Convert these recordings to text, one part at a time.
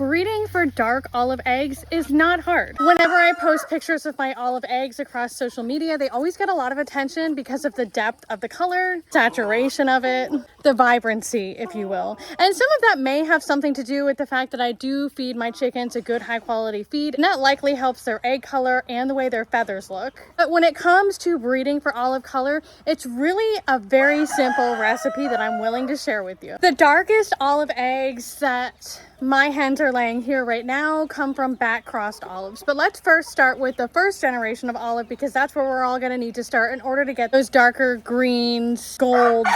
Breeding for dark olive eggs is not hard. Whenever I post pictures of my olive eggs across social media, they always get a lot of attention because of the depth of the color, saturation of it, the vibrancy, if you will. And some of that may have something to do with the fact that I do feed my chickens a good high quality feed, and that likely helps their egg color and the way their feathers look. But when it comes to breeding for olive color, it's really a very simple recipe that I'm willing to share with you. The darkest olive eggs that my hens are laying here right now come from back-crossed olives. But let's first start with the first generation of olive, because that's where we're all going to need to start in order to get those darker greens, golds,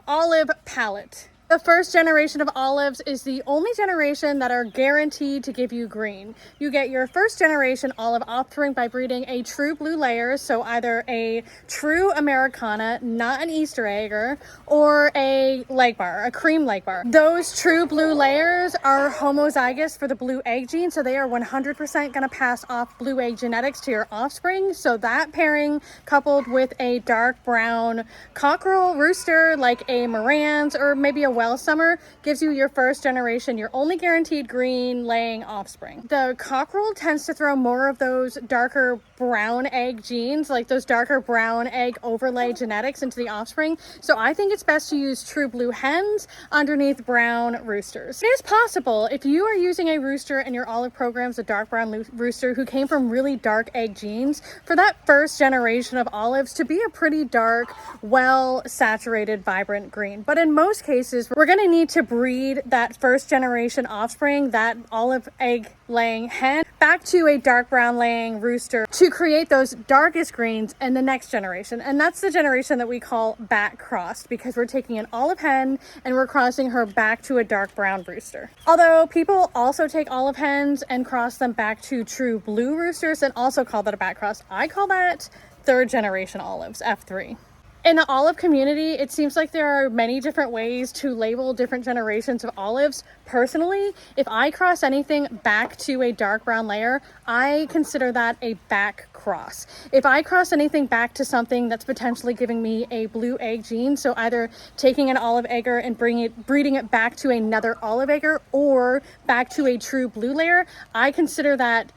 olive palette. The first generation of olives is the only generation that are guaranteed to give you green. You get your first generation olive offspring by breeding a true blue layer, so either a true Americana, not an Easter egger, or a leg bar, a cream leg bar. Those true blue layers are homozygous for the blue egg gene, so they are 100% going to pass off blue egg genetics to your offspring. So that pairing, coupled with a dark brown cockerel rooster like a Moran's or maybe a Well Summer, gives you your first generation, your only guaranteed green laying offspring. The cockerel tends to throw more of those darker brown egg genes, like those darker brown egg overlay genetics, into the offspring. So I think it's best to use true blue hens underneath brown roosters. It is possible, if you are using a rooster in your olive programs, a dark brown rooster who came from really dark egg genes, for that first generation of olives to be a pretty dark, well saturated, vibrant green. But in most cases, we're going to need to breed that first generation offspring, that olive egg laying hen, back to a dark brown laying rooster to create those darkest greens in the next generation. And that's the generation that we call back crossed, because we're taking an olive hen and we're crossing her back to a dark brown rooster. Although people also take olive hens and cross them back to true blue roosters and also call that a back cross. I call that third generation olives, F3. In the olive community, it seems like there are many different ways to label different generations of olives. Personally, if I cross anything back to a dark brown layer, I consider that a back cross. If I cross anything back to something that's potentially giving me a blue egg gene, so either taking an olive egger and breeding it back to another olive egger or back to a true blue layer, I consider that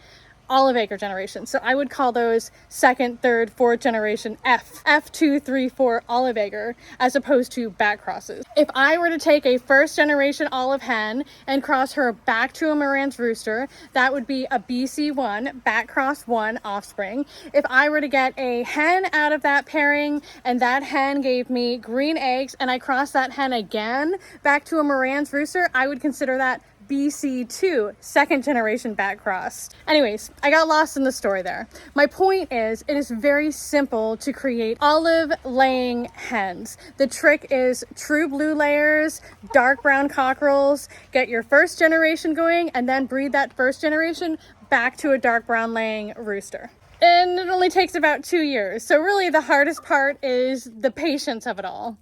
olive egger generation. So I would call those second, third, fourth generation F2, 3, 4 olive egger, as opposed to back crosses. If I were to take a first generation olive hen and cross her back to a Moran's rooster, that would be a BC1, back cross 1 offspring. If I were to get a hen out of that pairing and that hen gave me green eggs and I crossed that hen again back to a Moran's rooster, I would consider that BC2, second generation back crossed. Anyways, I got lost in the story there. My point is, it is very simple to create olive laying hens. The trick is true blue layers, dark brown cockerels, get your first generation going, and then breed that first generation back to a dark brown laying rooster. And it only takes about 2 years. So really the hardest part is the patience of it all.